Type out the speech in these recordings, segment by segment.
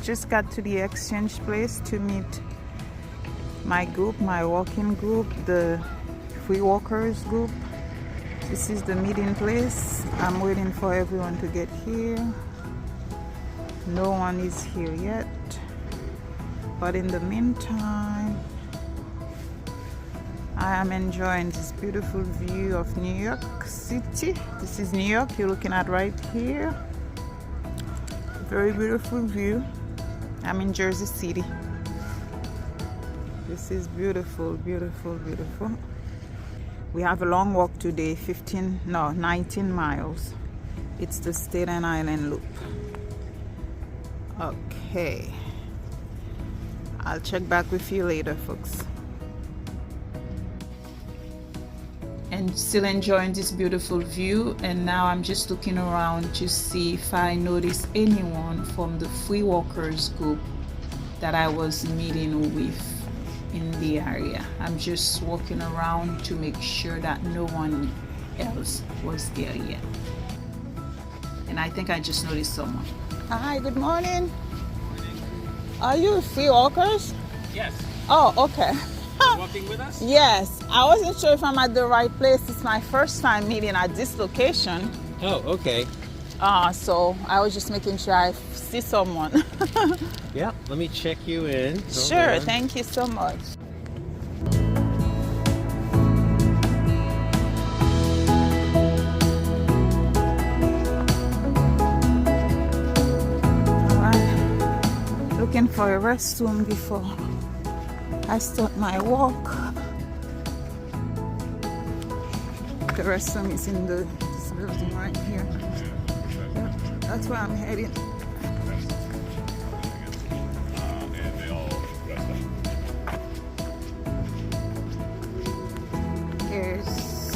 just got to the exchange place to meet my group, my walking group, the free walkers group. This is the meeting place. I'm waiting for everyone to get here. No one is here yet, but in the meantime, I am enjoying this beautiful view of New York City. This is New York you're looking at right here. Very beautiful view. I'm in Jersey City. This is beautiful, beautiful, beautiful. We have a long walk today, 19 miles. It's the Staten Island loop. Okay. I'll check back with you later, folks. And still enjoying this beautiful view, and now I'm just looking around to see if I notice anyone from the free walkers group that I was meeting with in the area. I'm just walking around to make sure that no one else was there yet. And I think I just noticed someone. Hi, good morning. Are you free walkers? Yes. Oh, okay. Walking with us? Yes. I wasn't sure if I'm at the right place. It's my first time meeting at this location. Oh, okay. So I was just making sure I see someone. Yeah, let me check you in. Sure, thank you so much. Alright, looking for a restroom before I start my walk. The restroom is in this building right here. Yeah, that's where I'm heading. Here's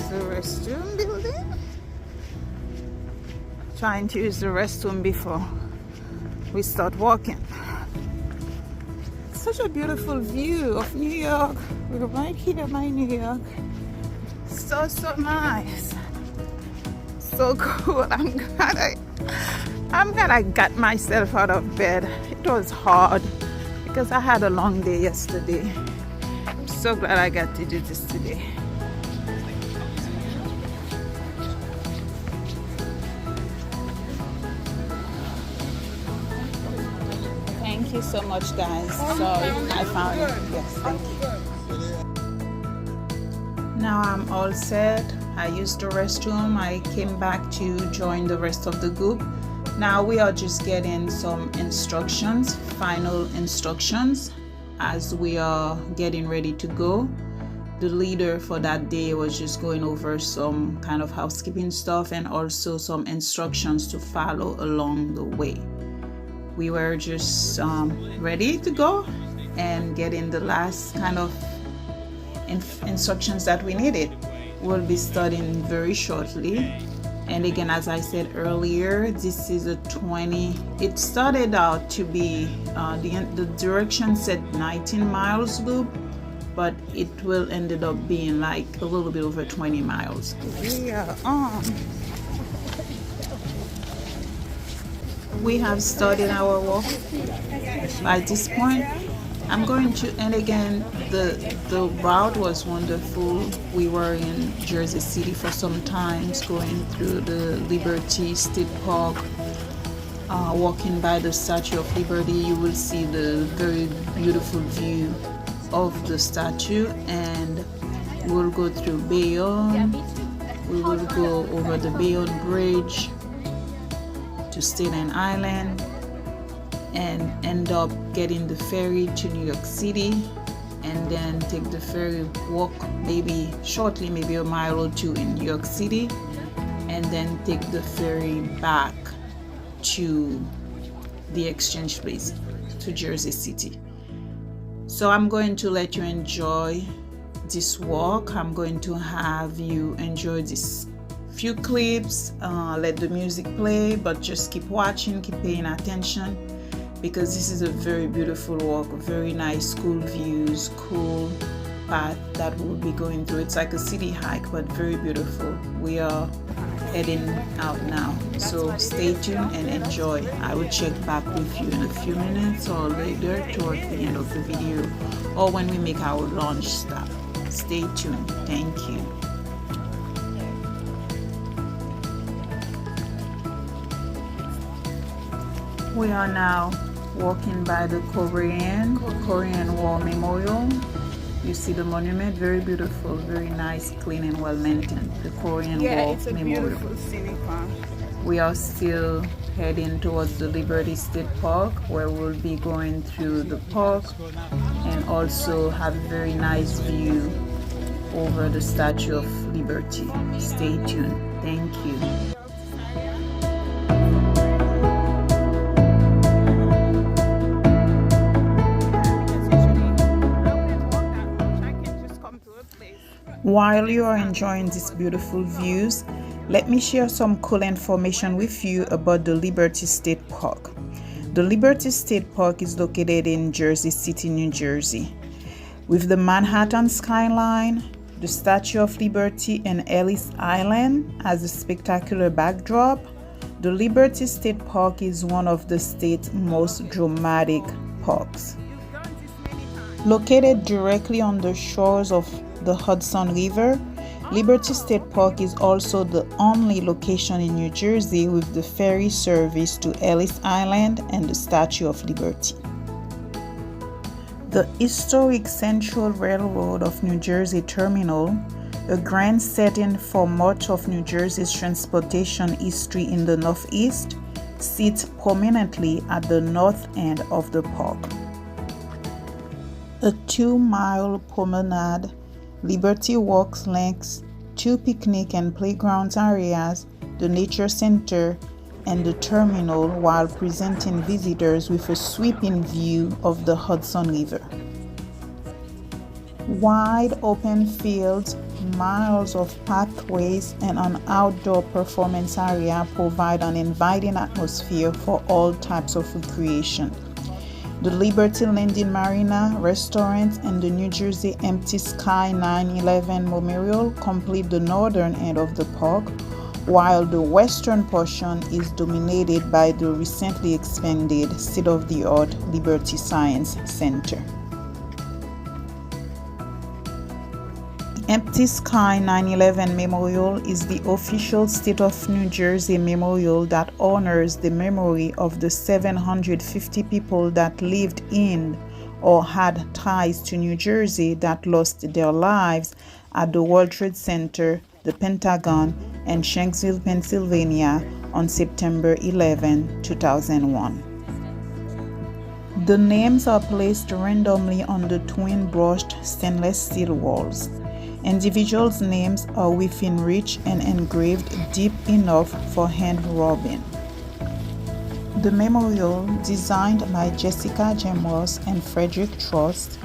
the restroom building. Trying to use the restroom before we start walking. Such a beautiful view of New York. We're right here by New York. So nice. So cool. I'm glad I got myself out of bed. It was hard because I had a long day yesterday. I'm so glad I got to do this today. Thank you so much, guys. Sorry, I found it. Yes, thank you. Now I'm all set. I used the restroom. I came back to join the rest of the group. Now we are just getting some instructions, final instructions, as we are getting ready to go. The leader for that day was just going over some kind of housekeeping stuff and also some instructions to follow along the way. We were just ready to go and getting the last kind of instructions that we needed. We'll be starting very shortly. And again, as I said earlier, this is a 20. It started out to be the direction said 19 miles loop, but it will ended up being like a little bit over 20 miles. We have started our walk. By this point, I'm going to, and again, the route was wonderful. We were in Jersey City for some time, going through the Liberty State Park, walking by the Statue of Liberty. You will see the very beautiful view of the statue, and we will go through Bayonne. We will go over the Bayonne Bridge to Staten Island and end up getting the ferry to New York City, and then take the ferry walk maybe shortly, maybe a mile or two in New York City, and then take the ferry back to the exchange place to Jersey City. So I'm going to let you enjoy this walk. I'm going to have you enjoy this few clips, let the music play, but just keep watching, keep paying attention, because this is a very beautiful walk, very nice, cool views, cool path that we'll be going through. It's like a city hike, but very beautiful. We are heading out now. So stay tuned and enjoy. I will check back with you in a few minutes or later towards the end of the video, or when we make our launch stop. Stay tuned. Thank you. We are now walking by the Korean War Memorial. You see the monument, very beautiful, very nice, clean and well maintained. The Korean War it's a Memorial. beautiful scenic farm. We are still heading towards the Liberty State Park, where we'll be going through the park and also have a very nice view over the Statue of Liberty. Stay tuned. Thank you. While you are enjoying these beautiful views, let me share some cool information with you about the Liberty State Park. The Liberty State Park is located in Jersey City, New Jersey. With the Manhattan skyline, the Statue of Liberty, and Ellis Island as a spectacular backdrop, the Liberty State Park is one of the state's most dramatic parks. Located directly on the shores of the Hudson River, Liberty State Park is also the only location in New Jersey with the ferry service to Ellis Island and the Statue of Liberty. The historic Central Railroad of New Jersey Terminal, a grand setting for much of New Jersey's transportation history in the Northeast, sits prominently at the north end of the park. A 2-mile promenade, Liberty Walk links 2 picnic and playground areas, the Nature Center, and the terminal, while presenting visitors with a sweeping view of the Hudson River. Wide open fields, miles of pathways, and an outdoor performance area provide an inviting atmosphere for all types of recreation. The Liberty Landing Marina, restaurants, and the New Jersey Empty Sky 9/11 Memorial complete the northern end of the park, while the western portion is dominated by the recently expanded state-of-the-art Liberty Science Center. Empty Sky 9/11 Memorial is the official State of New Jersey memorial that honors the memory of the 750 people that lived in or had ties to New Jersey that lost their lives at the World Trade Center, the Pentagon, and Shanksville, Pennsylvania on September 11, 2001. The names are placed randomly on the twin-brushed stainless steel walls. Individuals' names are within reach and engraved deep enough for hand-rubbing. The memorial, designed by Jessica Jamross and Frederick Trost,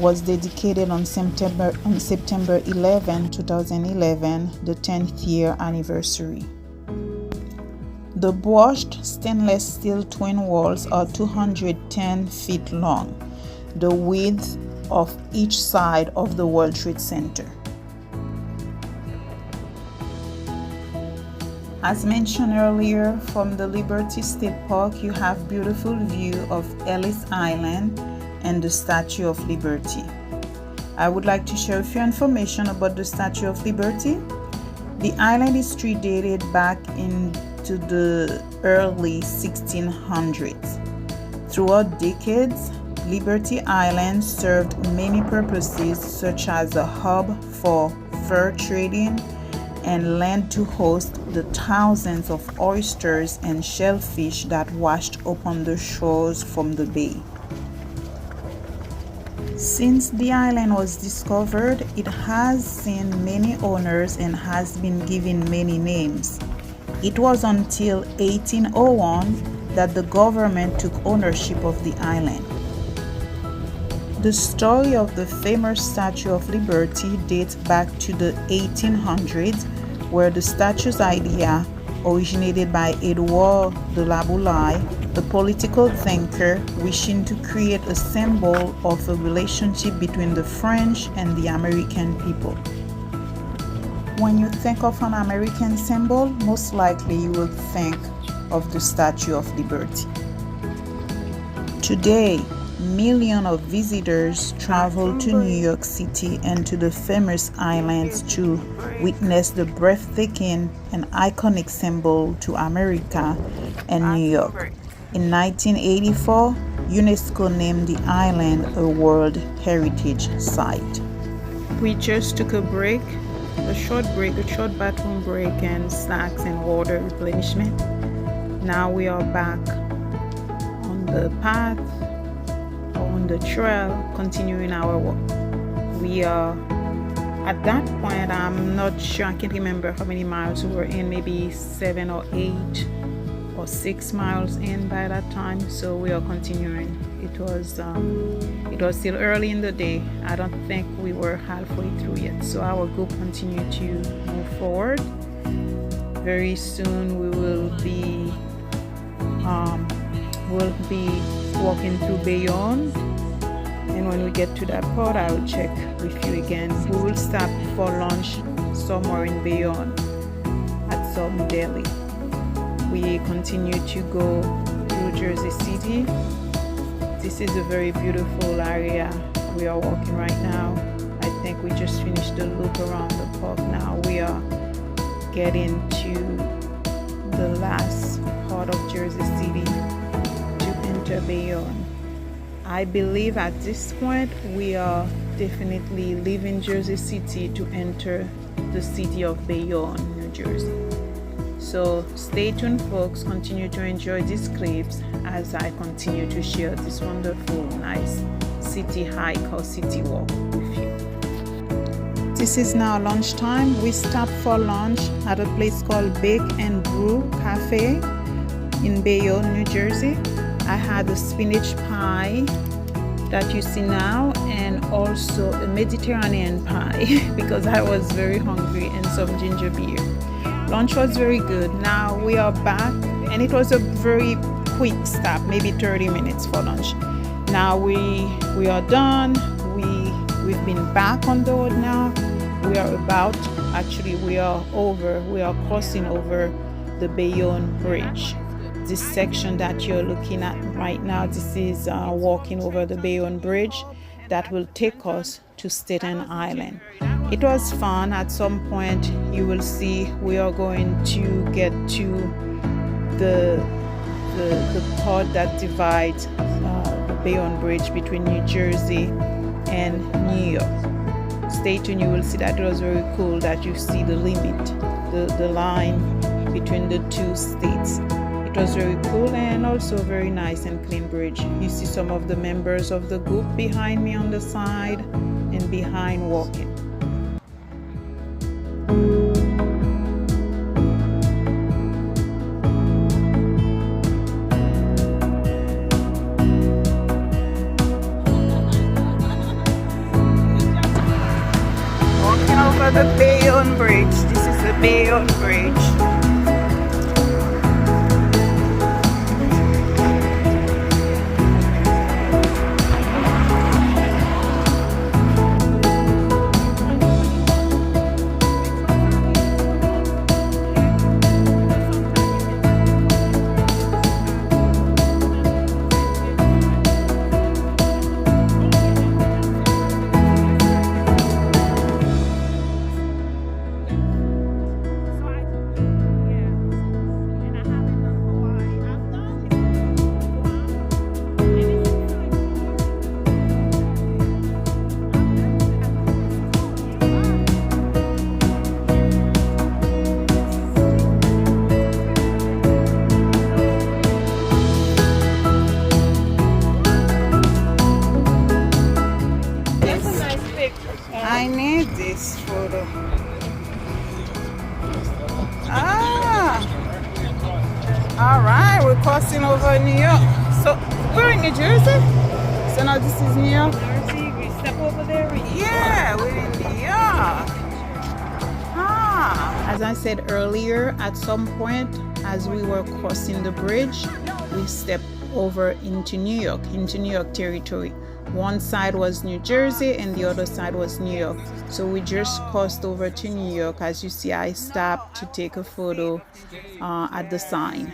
was dedicated on September 11, 2011, the 10th year anniversary. The brushed stainless steel twin walls are 210 feet long, the width of each side of the World Trade Center. As mentioned earlier, from the Liberty State Park, you have beautiful view of Ellis Island and the Statue of Liberty. I would like to share a few information about the Statue of Liberty. The island is dated back into the early 1600s. Throughout decades, Liberty Island served many purposes, such as a hub for fur trading and land to host the thousands of oysters and shellfish that washed upon the shores from the bay. Since the island was discovered, it has seen many owners and has been given many names. It was until 1801 that the government took ownership of the island. The story of the famous Statue of Liberty dates back to the 1800s, where the statue's idea originated by Edouard de la Boulaye, a political thinker wishing to create a symbol of a relationship between the French and the American people. When you think of an American symbol, most likely you will think of the Statue of Liberty. Today, millions of visitors travel to New York City and to the famous islands to witness the breathtaking and iconic symbol to America and New York. In 1984, UNESCO named the island a World Heritage Site. We just took a break, a short bathroom break and snacks and water replenishment. Now we are back on the path, on the trail, continuing our walk. We are at that point, I'm not sure, I can't remember how many miles we were in, maybe 7 or 8 or 6 miles in by that time. So we are continuing. It was still early in the day. I don't think we were halfway through yet. So our group continued to move forward. Very soon we will be walking through Bayonne, and when we get to that part, I will check with you again. We will stop for lunch somewhere in Bayonne at some deli. We continue to go through Jersey City. This is a very beautiful area we are walking right now. I think we just finished the loop around the park. Now we are getting to the last part of Jersey City to enter Bayonne. I believe at this point we are definitely leaving Jersey City to enter the city of Bayonne, New Jersey. So stay tuned, folks. Continue to enjoy these clips as I continue to share this wonderful, nice city hike or city walk with you. This is now lunchtime. We stopped for lunch at a place called Bake and Brew Cafe in Bayonne, New Jersey. I had a spinach pie that you see now, and also a Mediterranean pie because I was very hungry, and some ginger beer. Lunch was very good. Now we are back, and it was a very quick stop, maybe 30 minutes for lunch. Now we are done. We've been back on the road now. We are crossing over the Bayonne Bridge. This section that you're looking at right now, this is walking over the Bayonne Bridge that will take us to Staten Island. It was fun. At some point you will see we are going to get to the part that divides the Bayonne Bridge between New Jersey and New York. Stay tuned, you will see that it was very cool that you see the limit, the line between the two states. It was very cool and also very nice and clean bridge. You see some of the members of the group behind me on the side and behind walking. Walking over the Bayonne Bridge. This is the Bayonne Bridge. I need this photo. All right, we're crossing over New York. So we're in New Jersey. So now this is New York. Jersey, we step over there. Yeah, we're in New York. As I said earlier, at some point as we were crossing the bridge, we stepped over into New York territory. One side was New Jersey and the other side was New York. So we just crossed over to New York. As you see, I stopped to take a photo at the sign.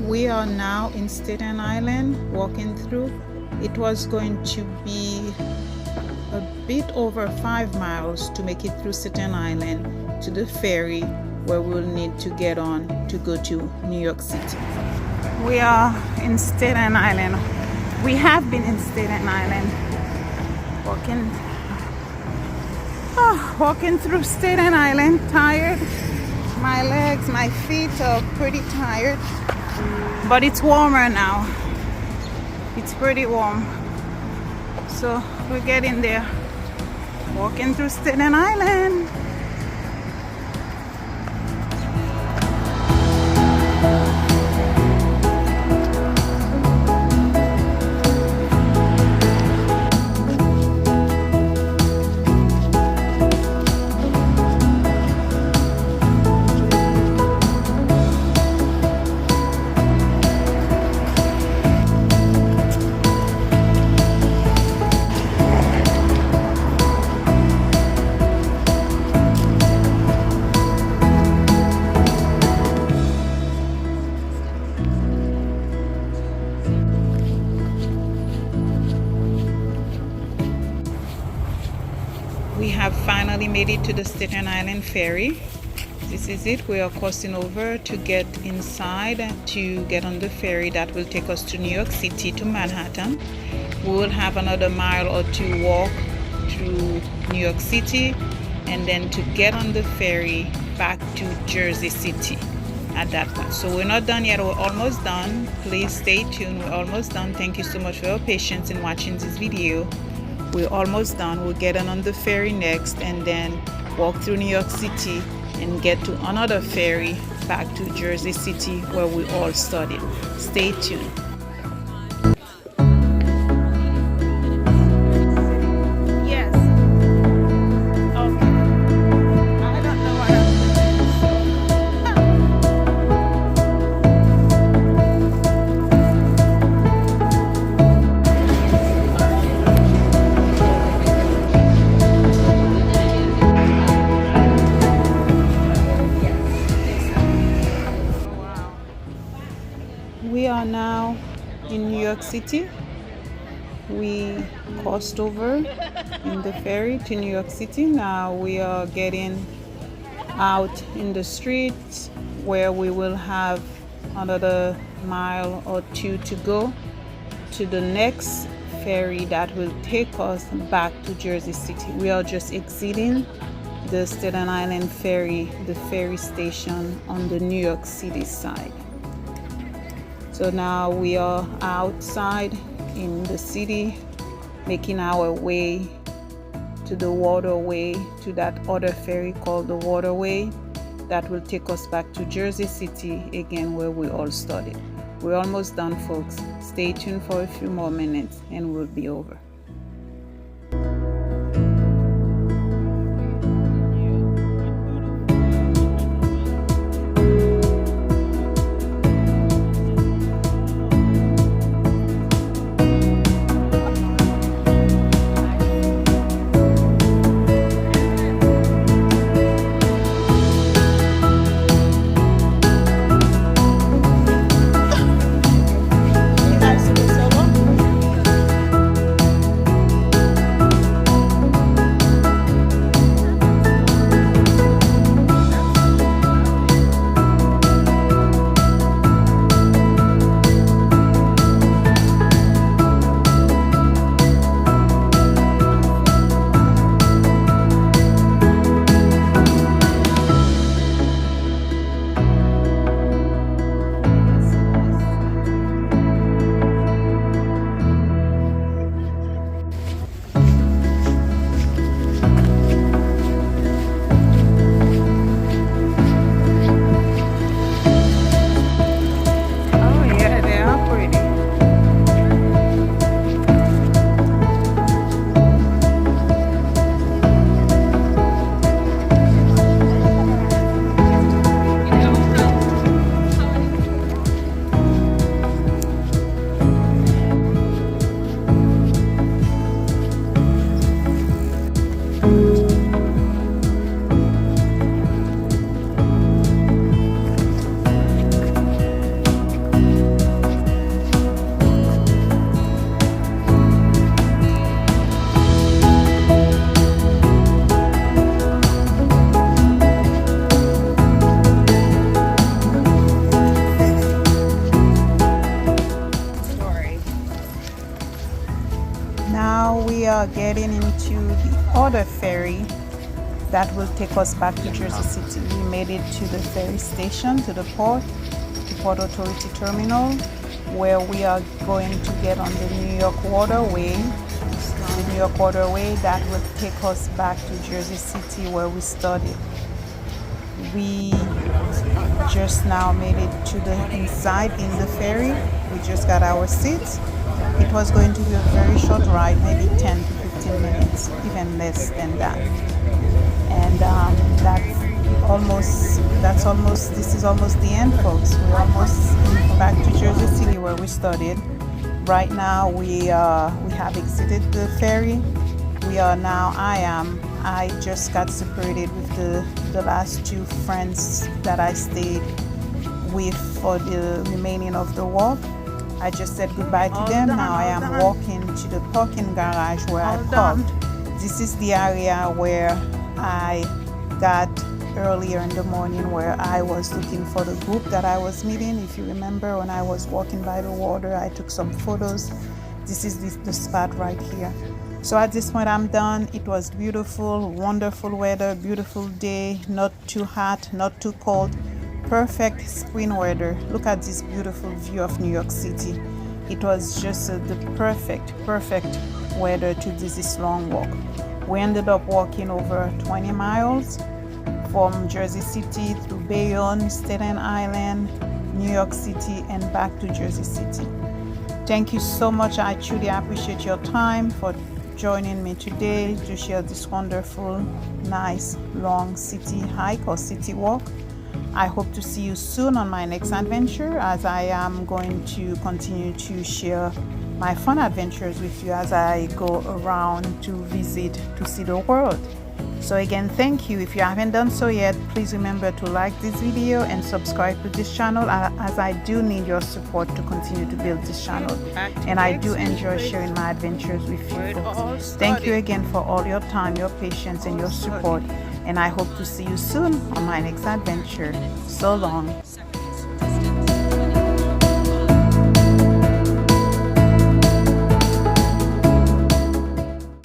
We are now in Staten Island, walking through. It was going to be a bit over 5 miles to make it through Staten Island to the ferry where we'll need to get on to go to New York City. We are in Staten Island. We have been in Staten Island, walking through Staten Island, tired. My legs, my feet are pretty tired, but it's warmer now. It's pretty warm. So we're getting there, walking through Staten Island. We have finally made it to the Staten Island ferry. This is it. We are crossing over to get inside to get on the ferry that will take us to New York City, to Manhattan. We will have another mile or two walk through New York City and then to get on the ferry back to Jersey City at that point. So we're not done yet. We're almost done. Please stay tuned. We're almost done. Thank you so much for your patience in watching this video. We're almost done. We're getting on the ferry next and then walk through New York City and get to another ferry back to Jersey City where we all studied. Stay tuned. Yes. Okay. I don't know what We are now in New York City. We crossed over in the ferry to New York City. Now we are getting out in the streets where we will have another mile or two to go to the next ferry that will take us back to Jersey City. We are just exiting the Staten Island ferry, the ferry station on the New York City side. So now we are outside in the city, making our way to the waterway, to that other ferry called the waterway that will take us back to Jersey City again, where we all studied. We're almost done, folks. Stay tuned for a few more minutes and we'll be over. now we are getting into the other ferry that will take us back to Jersey City. We made it to the ferry station, to the Port Authority Terminal, where we are going to get on the New York Waterway. The New York Waterway that will take us back to Jersey City where we studied. We just now made it to the inside in the ferry. We just got our seats. It was going to be a very short ride, maybe 10 to 15 minutes, even less than that. And this is almost the end, folks. We're almost back to Jersey City where we studied. Right now we have exited the ferry. I just got separated with the last two friends that I stayed with for the remaining of the walk. I just said goodbye to them. Now I am walking to the parking garage where I parked. This is the area where I got earlier in the morning, where I was looking for the group that I was meeting. If you remember, when I was walking by the water, I took some photos. This is the spot right here. So at this point I'm done. It was beautiful, wonderful weather, beautiful day, not too hot, not too cold, perfect spring weather. Look at this beautiful view of New York City. It was just the perfect weather to do this long walk. We ended up walking over 20 miles from Jersey City through Bayonne, Staten Island, New York City, and back to Jersey City. Thank you so much. I truly appreciate your time for joining me today to share this wonderful, nice, long city hike or city walk. I hope to see you soon on my next adventure, as I am going to continue to share my fun adventures with you as I go around to visit, to see the world. So again, thank you. If you haven't done so yet, please remember to like this video and subscribe to this channel, as I do need your support to continue to build this channel, and I do enjoy sharing my adventures with you folks. Thank you again for all your time, your patience, and your support, and I hope to see you soon on my next adventure. So long.